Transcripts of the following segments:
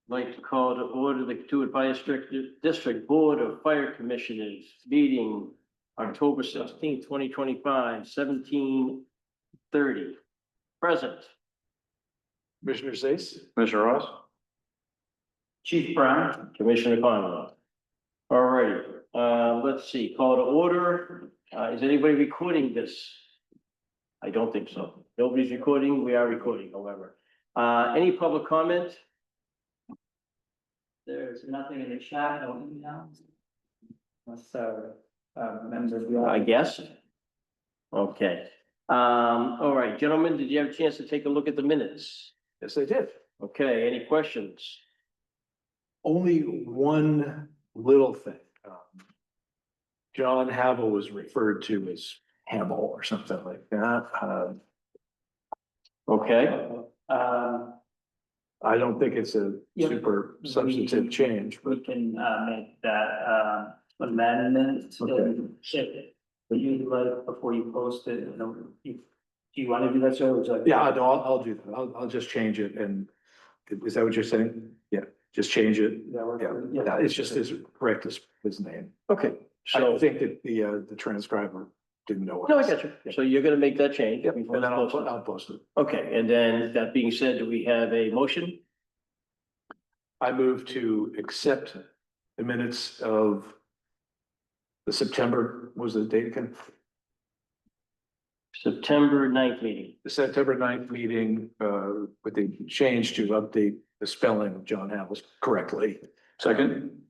like to call to order the Katuitt Fire District Board of Fire Commissioners meeting October 16th, 2025, 17:30. Present. Commissioner Zace. Commissioner Ross. Chief Brown. Commissioner Conlon. All right, let's see, call to order. Is anybody recording this? I don't think so. Nobody's recording. We are recording, however. Any public comment? There's nothing in the chat, no emails. Unless, members. I guess. Okay. All right, gentlemen, did you have a chance to take a look at the minutes? Yes, I did. Okay, any questions? Only one little thing. John Havel was referred to as Hamill or something like that. Okay, I don't think it's a Yep. super substantive change, We but can, make that, amendment. Okay. But you like, before you post it, do you want to do that, sir? Would you like- yeah, no, I'll do that. I'll just change it. And is that what you're saying? Yeah, just change it. Does that work? Yeah, it's just as correct as his name. okay, I so, think that the transcriber didn't know. what no, I it got said. you. So you're gonna make that change? Yep, before and then it's posted? I'll post it. Okay, and then that being said, do we have a motion? I move to accept the minutes of the September, what was the date again? September 9th meeting. The September 9th meeting, with the change to update the spelling of John Havel's correctly. Second.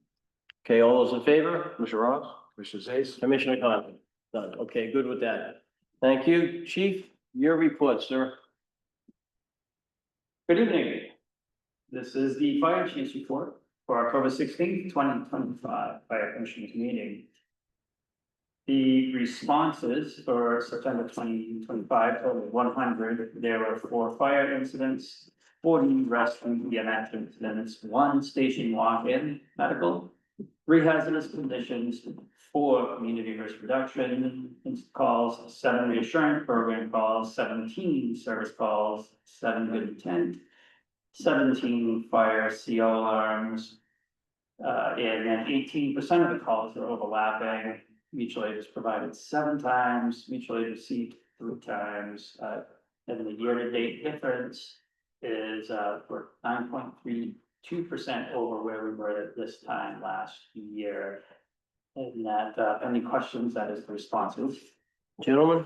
Okay, all those in favor? Commissioner Ross. Commissioner Zace. Commissioner Conlon? Done. Okay, good with that. Thank you. Chief, your report, sir. Good evening. This is the fire chief's report for October 16th, 2025 Fire Commissioners meeting. The responses for September 2025 totaled 100. There were 4 fire incidents, 40 rescue EMS incidents, 1 station walk-in medical, 3 hazardous conditions, 4 community risk reduction calls, 7 reassurance program calls, 17 service calls, 7 good intent, 17 fire CO alarms, and then 18% of the calls are overlapping. Mutual aid was provided 7 times, mutual aid received 3 times, and the year-to-date difference is, we're 9.32% over where we were at this time last year. And that, any questions, that is the responses. Gentlemen?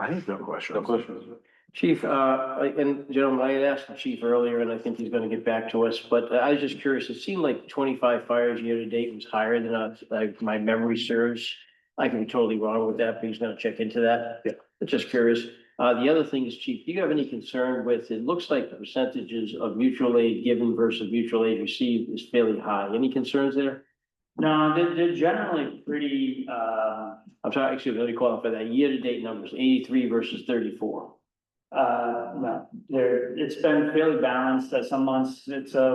I have no question. Chief, and gentlemen, I had asked the chief earlier, and I think he's gonna get back to us, but I was just curious, it seemed like 25 fires year to date was higher than like my memory serves. I can be totally wrong with that, but he's gonna check into that. Yeah. Just curious. The other thing is, chief, do you have any concern with, it looks like the percentages of mutual aid given versus mutual aid received is fairly high. Any concerns there? No, they're generally pretty, I'm sorry, excuse me, let me qualify that. Year to date numbers, 83 versus 34. no, it's been fairly balanced. Some months it's a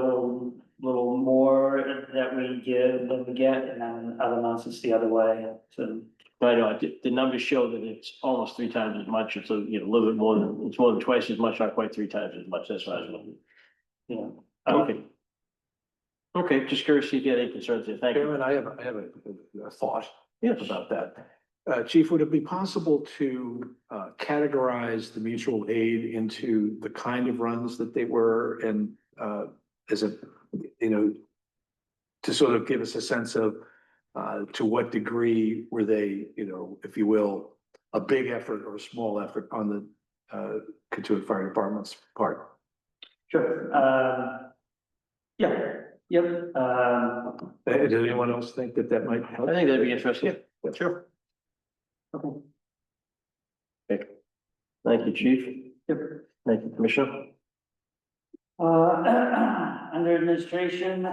little more that we give than we get, and then other months it's the other way. So I know, the numbers show that it's almost 3 times as much. It's a, a little bit more than, it's more than twice as much, not quite 3 times as much. That's what I was looking. yeah. Okay. Okay, just curious if you had any concerns there. Thank you. Chairman, I have a thought Yes. about that. Chief, would it be possible to categorize the mutual aid into the kind of runs that they were, and as a, to sort of give us a sense of to what degree were they, if you will, a big effort or a small effort on the Katuitt Fire Department's part? Sure. Yeah. Yep. Did anyone else think that might help? I think that'd be interesting. Yeah. Sure. Okay. Okay. Thank you, chief. Yep. Thank you, Commissioner. Under administration,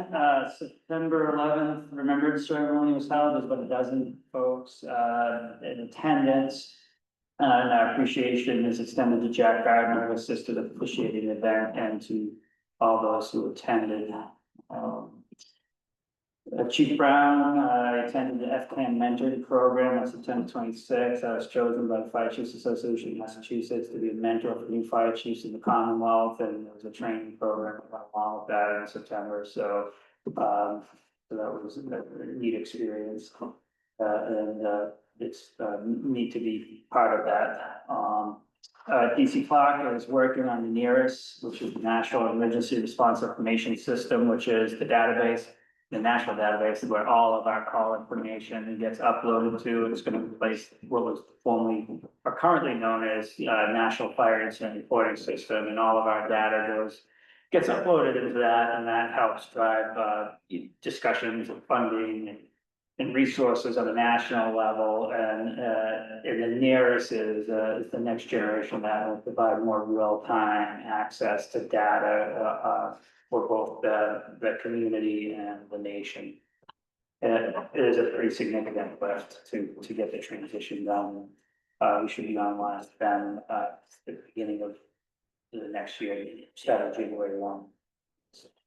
September 11th, remembrance ceremony was held. There's about a dozen folks in attendance. And our appreciation is extended to Jack Gardner, who assisted in officiating the event, and to all those who attended. Chief Brown, I attended the FCAM mentoring program on September 26th. I was chosen by the Fire Chiefs Association of Massachusetts to be a mentor for new fire chiefs in the Commonwealth, and there was a training program along with that in September, so, so that was a neat experience. It's, neat to be part of that. DC Clark is working on the NERIS, which is the National Emergency Response Information System, which is the database, the national database where all of our call information gets uploaded to. It's going to replace what was formerly or currently known as National Fire Incident Reporting System, and all of our data gets uploaded into that, and that helps drive discussions of funding and resources on a national level. And the nearest is the next generation that will provide more real-time access to data for both the community and the nation. And it is a pretty significant lift to get the transition done. We should be online then at the beginning of the next year, starting January 1.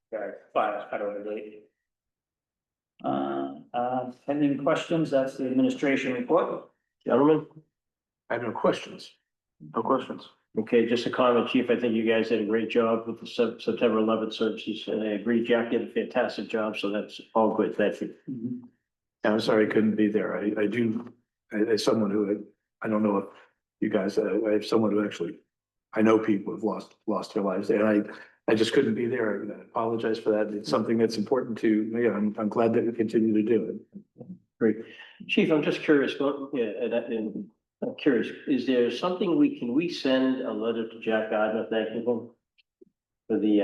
Very federal date. Pending questions, that's the administration report. Gentlemen? I have no questions. No questions. Okay, just a comment, Chief. I think you guys did a great job with the September 11th searches, and I agree, Jack did a fantastic job, so that's all good. Thank you. I'm sorry I couldn't be there. I do, as someone who, I don't know if you guys, I have someone who actually, I know people who've lost their lives there, and I just couldn't be there. I apologize for that. It's something that's important to me. I'm glad that we continue to do it. Great. Chief, I'm just curious, and I'm curious, is there something can we send a letter to Jack Gardner thanking him? For the,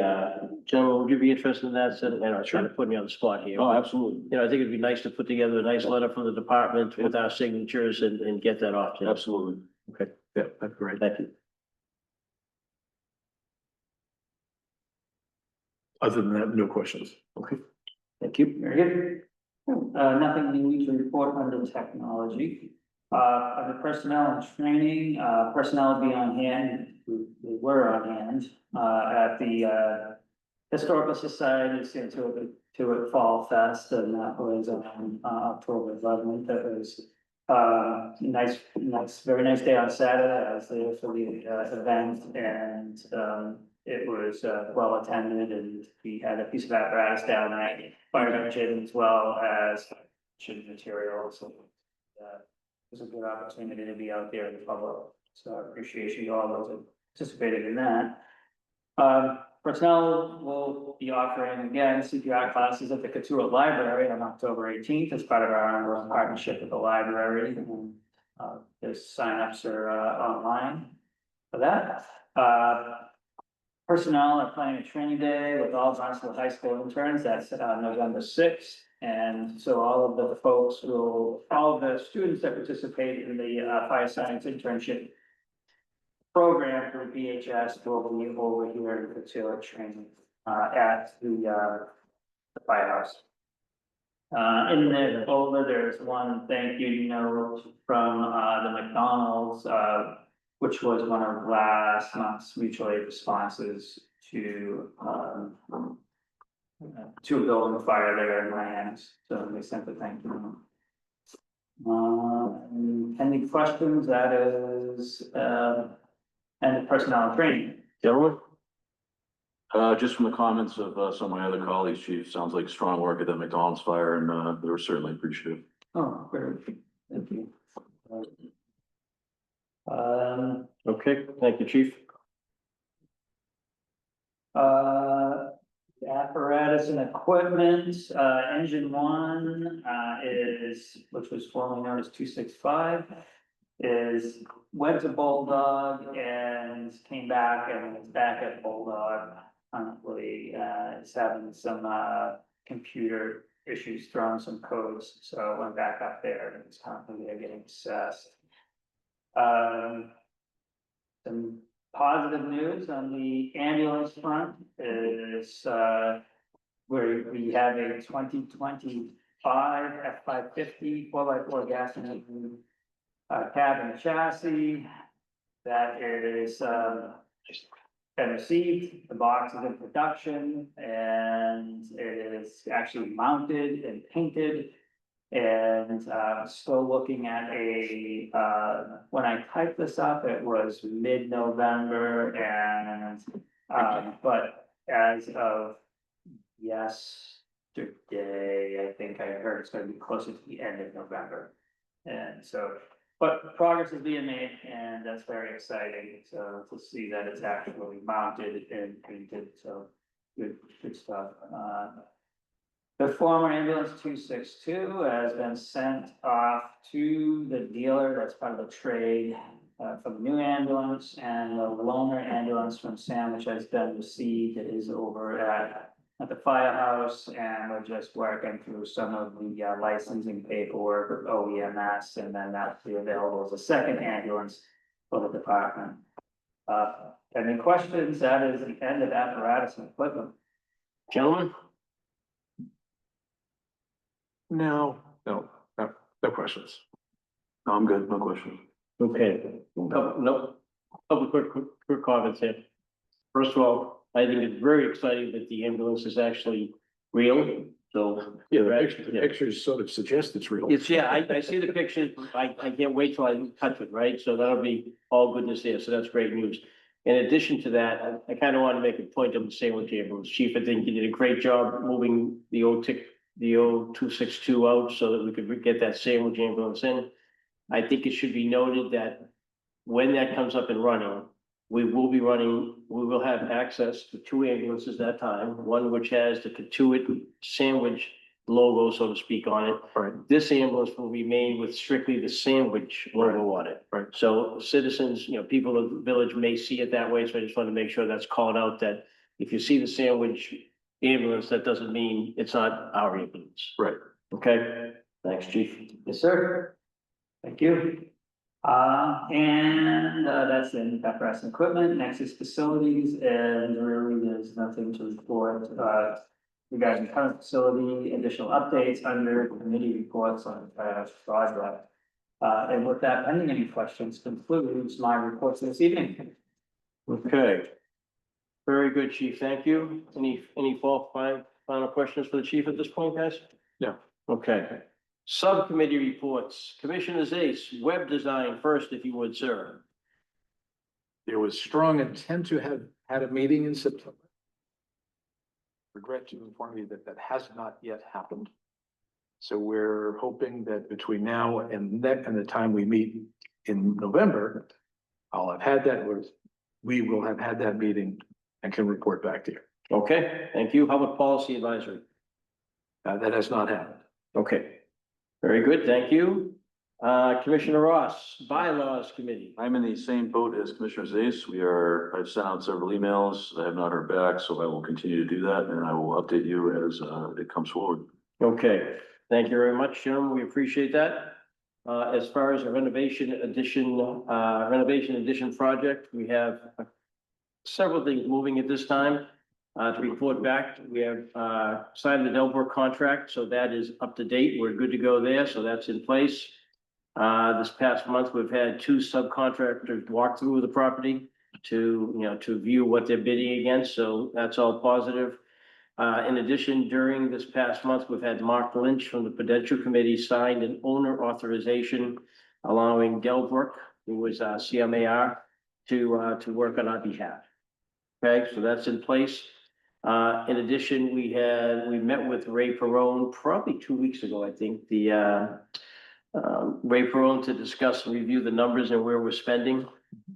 gentlemen, would you be interested in that? And I'm trying to put me on the spot here. Oh, absolutely. You know, I think it'd be nice to put together a nice letter from the department with our signatures and get that off to him. Absolutely. Okay, Yeah, that's great. thank you. Other than that, no questions. Okay, thank you. Very good. Nothing new to report under technology. Under personnel and training, personnel will be on hand, we were on hand, at the Historical Society's Intuit Fall Fest, and that was on October 11th. That was very nice day on Saturday. I was there for the event, and it was well attended, and we had a piece of apparatus down there, fire engine as well as materials. So, it was a good opportunity to be out there in the public, so I appreciate you all those who participated in that. Personnel will be offering again CPR classes at the Couture Library on October 18th as part of our ongoing partnership with the library. And there's signups are online for that. Personnel are planning a training day with all Barnstable High School interns. That's November 6th. And so all of the students that participate in the fire science internship program through BHS will be over here in Couture training at the firehouse. In the folder, there's one thank you note from the McDonald's, which was one of last month's mutual aid responses to a building fire there in Miami. So they sent a thank you. Any questions? That is and personnel training. Gentlemen? Just from the comments of some of my other colleagues, Chief, sounds like strong work at the McDonald's fire, and they were certainly appreciative. Oh, great. Thank you. Okay, thank you, Chief. Apparatus and equipment, engine one, which was formerly known as 265, went to Bulldog and came back and is back at Bulldog. Currently, it's having some, computer issues, throwing some codes, so I went back up there and it's currently they're getting assessed. Some positive news on the ambulance front is where we have a 2025 F550 4x4 gas engine cab and chassis that is been received, the box is in production, and it is actually mounted and painted. And still looking at when I typed this up, it was mid-November and, but as of yesterday, I think I heard it's gonna be closer to the end of November. And so, but progress is being made and that's very exciting, so to see that it's actually mounted and painted, so good stuff. The former ambulance 262 has been sent off to the dealer, that's part of the trade, for the new ambulance, and the loaner ambulance from Sam, which has been received, it is over at the firehouse, and we're just working through some of the licensing paperwork with OEMS, and then that'll be available as a second ambulance for the department. Any questions? That is the end of apparatus and equipment. Gentlemen? No questions. No, I'm good, no question. Okay, no, couple quick comments here. First of all, I think it's very exciting that the ambulance is actually real, so. Yeah, the pictures sort of suggest it's real. It's, yeah, I see the pictures, I can't wait till I touch it, right? So that'll be all goodness there, so that's great news. In addition to that, I kind of want to make a point of the sandwich ambulance. Chief, I think you did a great job moving the old 262 out so that we could get that sandwich ambulance in. I think it should be noted that when that comes up and running, we will have access to two ambulances that time, one which has the Katuitt sandwich logo, so to speak, on it. Right. This ambulance will remain with strictly the sandwich logo on it. Right. So citizens, people of the village may see it that way, so I just want to make sure that's called out, that if you see the sandwich ambulance, that doesn't mean it's not our ambulance. Right. Okay, thanks, chief. Yes, sir. Thank you. That's in apparatus and equipment. Next is facilities, and really there's nothing to report. Regarding current facility, additional updates under committee reports on project. And with that, any questions concludes my reports this evening. Okay. Very good, chief. Thank you. Any final questions for the chief at this point, guys? No. Okay. Subcommittee reports. Commissioner Ace, web design first, if you would, sir. There was strong intent to have had a meeting in September. Regret to inform you that has not yet happened. So we're hoping that between now and the time we meet in November, I'll have had that, we will have had that meeting and can report back to you. Okay, thank you. How about policy advisory? That has not happened. Okay. Very good, thank you. Commissioner Ross, bylaws committee. I'm in the same boat as Commissioner Zais. I've sent out several emails. I have not heard back, so I will continue to do that and I will update you as it comes forward. Okay, thank you very much, gentlemen. We appreciate that. As far as a renovation addition project, we have several things moving at this time. To report back, we have signed the Delbrook contract, so that is up to date. We're good to go there, so that's in place. This past month, we've had two subcontractors walk through the property to view what they're bidding against, so that's all positive. In addition, during this past month, we've had Mark Lynch from the Prudential Committee signed an owner authorization allowing Delbrook, who was CMAR, to work on our behalf. Okay, so that's in place. In addition, we met with Ray Perone probably 2 weeks ago, I think, Ray Perone, to discuss and review the numbers and where we're spending.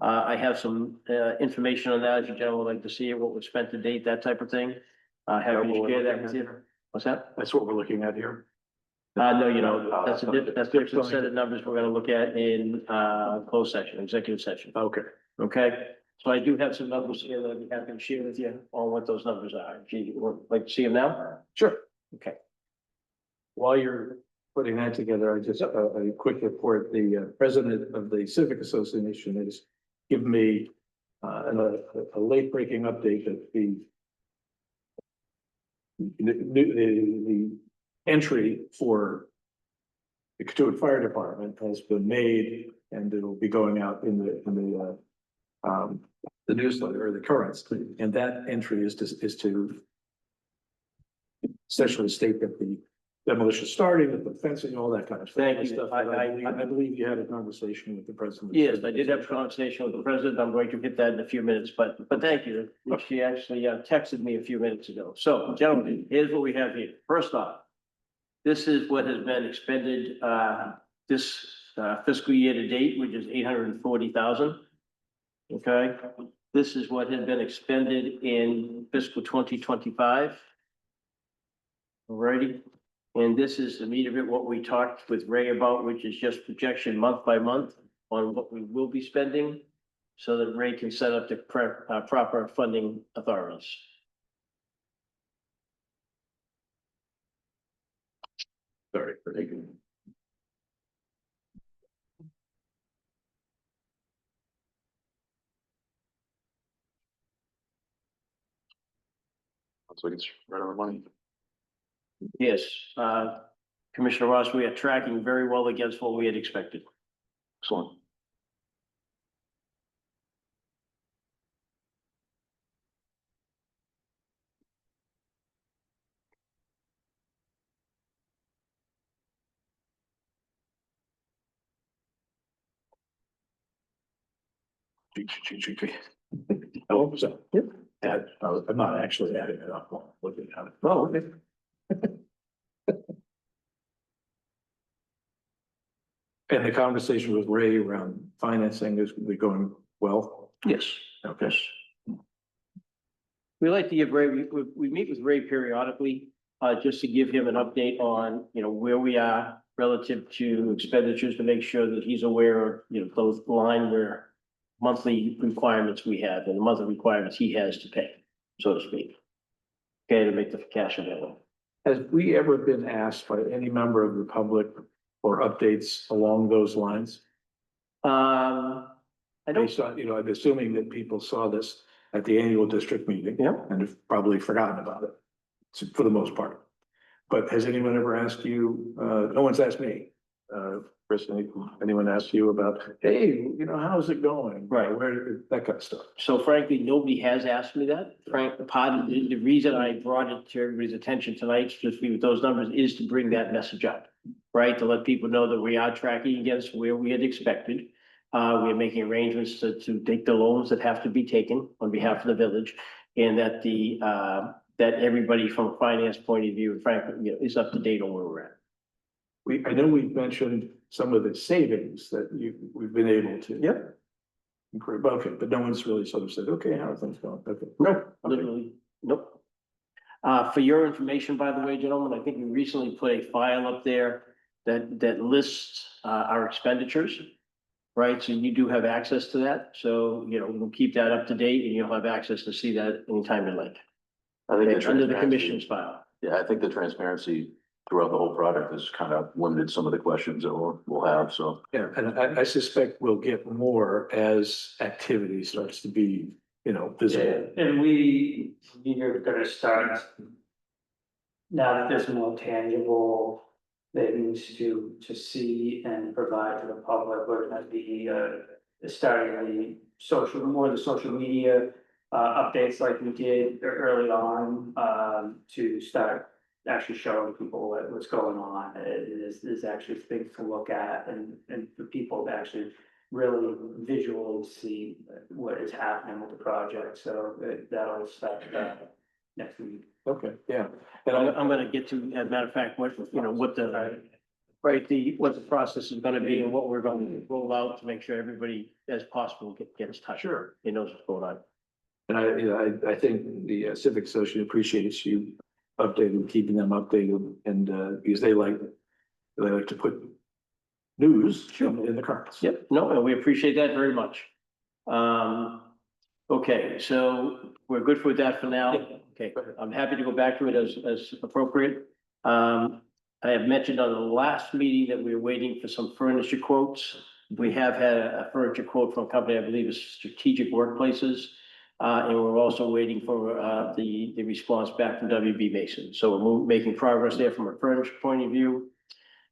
I have some information on that, if you gentlemen would like to see it, what was spent to date, that type of thing. Happy to share that with you. What's that? That's what we're looking at here. No, that's a different set of numbers we're gonna look at in closed session, executive session. Okay. Okay, so I do have some numbers here that I'd be happy to share with you on what those numbers are. Do you would like to see them now? Sure. Okay. While you're putting that together, I just, a quick report, the president of the Civic Association has given me a late breaking update that the entry for the Katuitt Fire Department has been made, and it'll be going out in the the newsletter or the currents, and that entry is to essentially state that the demolition is starting, that the fencing, all that kind of stuff. Thank you. I believe you had a conversation with the president. Yes, I did have a conversation with the president. I'm going to hit that in a few minutes, but thank you. She actually texted me a few minutes ago. So gentlemen, here's what we have here. First off, this is what has been expended, this fiscal year to date, which is 840,000. Okay, this is what has been expended in fiscal 2025. Alrighty, and this is the meat of it, what we talked with Ray about, which is just projection month by month on what we will be spending, so that Ray can set up the proper funding authorities. Sorry for taking. Looks like it's right on the money. Yes, Commissioner Ross, we are tracking very well against what we had expected. Excellent. I hope so. Yep. I'm not actually adding it up, I'm looking at it. Oh, okay. And the conversation with Ray around financing is going well. Yes. Okay. We like to give Ray, we meet with Ray periodically, just to give him an update on, where we are relative to expenditures, to make sure that he's aware of, those line where monthly requirements we have and the monthly requirements he has to pay, so to speak. Okay, to make the cash available. Has we ever been asked by any member of the public for updates along those lines? I don't, Based on, I'm assuming that people saw this at the annual district meeting. Yeah. And have probably forgotten about it, for the most part. But has anyone ever asked you, no one's asked me, Chris, anyone asked you about, hey, how's it going? Right. Where, that kind of stuff. so frankly, nobody has asked me that. Frank, part of the reason I brought it to everybody's attention tonight, just with those numbers, is to bring that message up. Right, to let people know that we are tracking against where we had expected. We are making arrangements to take the loans that have to be taken on behalf of the village. And that that everybody from a finance point of view, frankly, is up to date on where we're at. I know we've mentioned some of the savings that we've been able to. Yep. Incur, okay, but no one's really sort of said, okay, how are things going? Okay. No, literally, nope. For your information, by the way, gentlemen, I think we recently put a file up there that lists our expenditures. Right, so you do have access to that, so, we'll keep that up to date and you'll have access to see that anytime you like. I think Okay, under the transparency- commission's file. Yeah, I think the transparency throughout the whole project has kind of limited some of the questions that we'll have, so. Yeah, and I suspect we'll get more as activity starts to be, visible. And we're gonna start. Now that there's more tangible things to see and provide to the public, we're gonna be starting the social media updates like we did early on, to start actually showing people what's going on. There's actually things to look at and for people to actually really visually see what is happening with the project, so that'll start next week. Okay, yeah. And And I'm gonna get to, as a matter of fact, what the process is gonna be and what we're going to roll out to make sure everybody as possible gets touched. Sure. He knows what's going on. And I think the Civic Association appreciates you updating, keeping them updated, and because they like to put news in the currents. Yep, no, and we appreciate that very much. Okay, so we're good with that for now. Okay, I'm happy to go back to it as appropriate. I have mentioned on the last meeting that we were waiting for some furniture quotes. We have had a furniture quote from a company, I believe is Strategic Workplaces. And we're also waiting for the response back from WB Mason. So we're making progress there from a furniture point of view.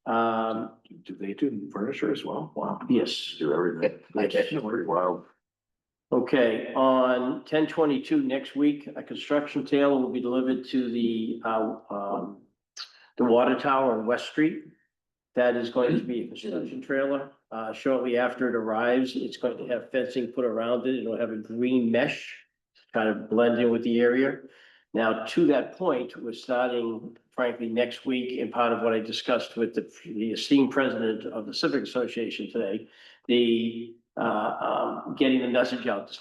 Do they do furniture as well? Wow. Yes. Do everything. I can't know. Wow. Okay, on 10/22 next week, a construction trailer will be delivered to the water tower on West Street. That is going to be a construction trailer. Shortly after it arrives, it's going to have fencing put around it. It'll have a green mesh, kind of blend in with the area. Now, to that point, we're starting frankly next week, and part of what I discussed with the esteemed president of the Civic Association today, getting the message out,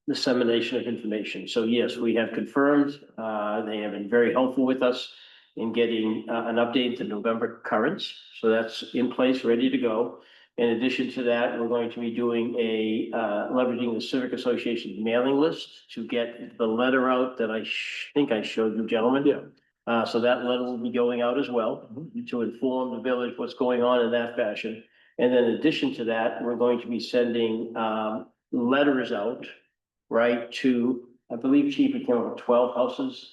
dissemination of information. So yes, we have confirmed, they have been very helpful with us in getting an update to November currents. So that's in place, ready to go. In addition to that, we're going to be doing leveraging the Civic Association mailing list to get the letter out that I think I showed you gentlemen. Yeah. So that letter will be going out as well to inform the village what's going on in that fashion. And then in addition to that, we're going to be sending letters out, right, to, I believe Chief, it came up with 12 houses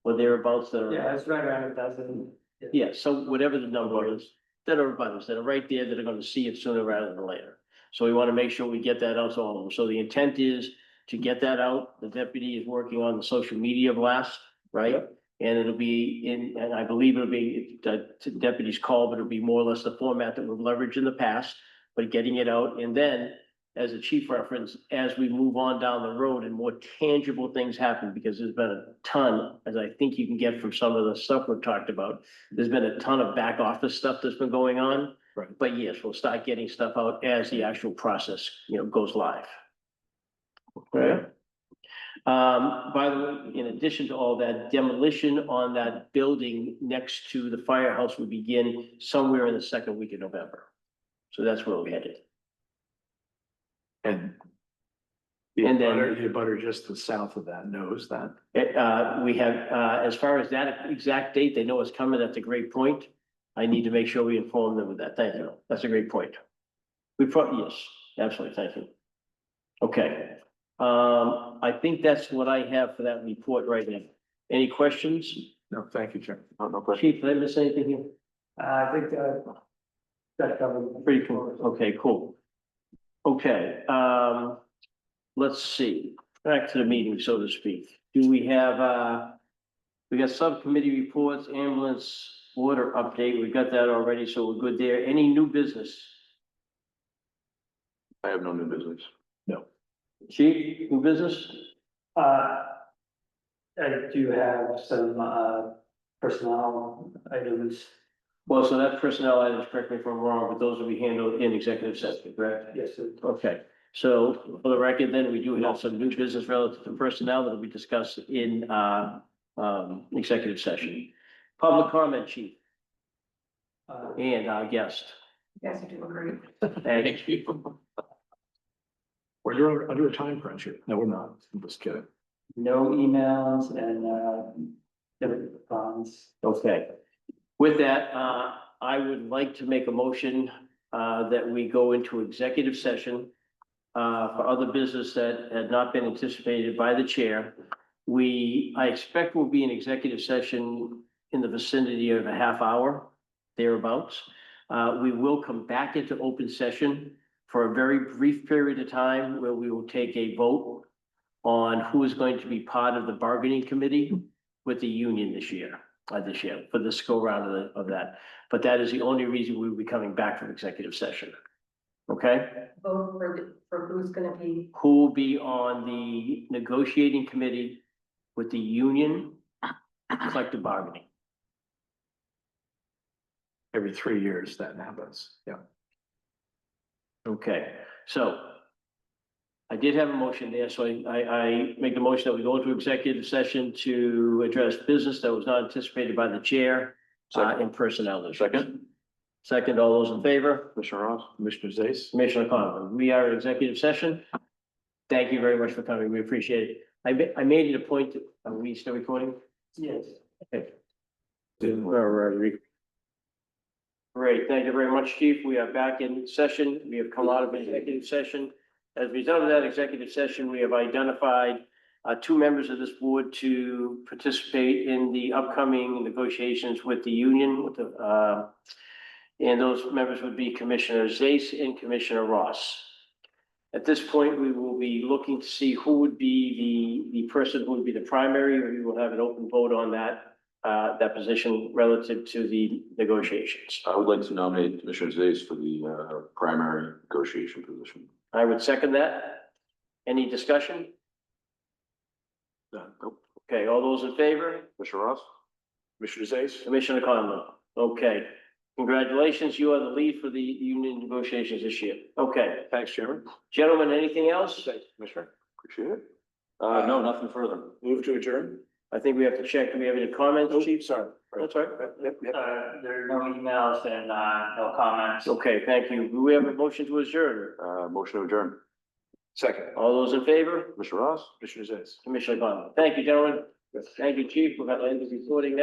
or thereabouts that are. Yeah, it's right around 1,000. Yeah, so whatever the number is, that are butters that are right there that are gonna see it sooner rather than later. So we wanna make sure we get that out to all of them. So the intent is to get that out. The deputy is working on the social media blast, right? And it'll be and I believe it'll be the deputy's call, but it'll be more or less the format that we've leveraged in the past, but getting it out. And then, as a chief reference, as we move on down the road and more tangible things happen, because there's been a ton, as I think you can get from some of the stuff we've talked about, there's been a ton of back office stuff that's been going on. Right. But yes, we'll start getting stuff out as the actual process, goes live. Okay. By the way, in addition to all that, demolition on that building next to the firehouse will begin somewhere in the second week of November. So that's where we're headed. And And then- the butter just to the south of that knows that. We have, as far as that exact date, they know it's coming. That's a great point. I need to make sure we inform them of that. Thank you. That's a great point. Yes, absolutely. Thank you. Okay. I think that's what I have for that report right now. Any questions? No, thank you, Chair. No question. Chief, did I miss anything here? I think that covered. Pretty cool. Okay, cool. Okay, let's see, back to the meeting, so to speak. Do we have, we got subcommittee reports, ambulance order update. We got that already, so we're good there. Any new business? I have no new business. Chief, new business? I do have some, personnel items. Well, so that personnel items, correct me if I'm wrong, but those will be handled in executive session, correct? Yes, sir. Okay, so for the record, then, we do have some new business relative to personnel that will be discussed in, executive session. Public comment, chief, and our guest. Yes, I do agree. Thank you. Well, you're under a time crunch here. No, we're not. I'm just kidding. No emails and, different funds. Okay. With that, I would like to make a motion, that we go into executive session, for other business that had not been anticipated by the chair. I expect we'll be in executive session in the vicinity of a half hour, thereabouts. We will come back into open session for a very brief period of time where we will take a vote on who is going to be part of the bargaining committee with the union this year, for this go round of that. But that is the only reason we will be coming back from executive session. Okay? Vote for who's gonna be, Who will be on the negotiating committee with the union collective bargaining? Every 3 years that happens. Yeah. Okay, so I did have a motion there, so I make the motion that we go into executive session to address business that was not anticipated by the chair, and personnel issues. Second, all those in favor? Commissioner Ross? Commissioner Zais? Commissioner Conlon, we are in executive session. Thank you very much for coming. We appreciate it. I made it a point, are we still recording? Yes. Okay. Great, thank you very much, Chief. We are back in session. We have come out of executive session. As a result of that executive session, we have identified two members of this board to participate in the upcoming negotiations with the union, and those members would be Commissioner Zais and Commissioner Ross. At this point, we will be looking to see who would be the person who would be the primary. We will have an open vote on that position relative to the negotiations. I would like to nominate Commissioner Zais for the primary negotiation position. I would second that. Any discussion? Nope. Okay, all those in favor? Commissioner Ross? Commissioner Zais? Commissioner Conlon? Okay. Congratulations, you are the lead for the union negotiations this year. Okay, Thanks, Chairman. gentlemen, anything else? Thanks, Commissioner. Appreciate it. No, nothing further. Move to adjourn? I think we have to check. Do we have any comments, Oh, chief? sorry. That's all right. Yep. There are no emails and, no comments. Okay, thank you. Do we have a motion to adjourn? Motion to adjourn. Second. All those in favor? Commissioner Ross? Commissioner Zais? Commissioner Conlon? Thank you, gentlemen. Thank you, chief. We're going to end the recording now.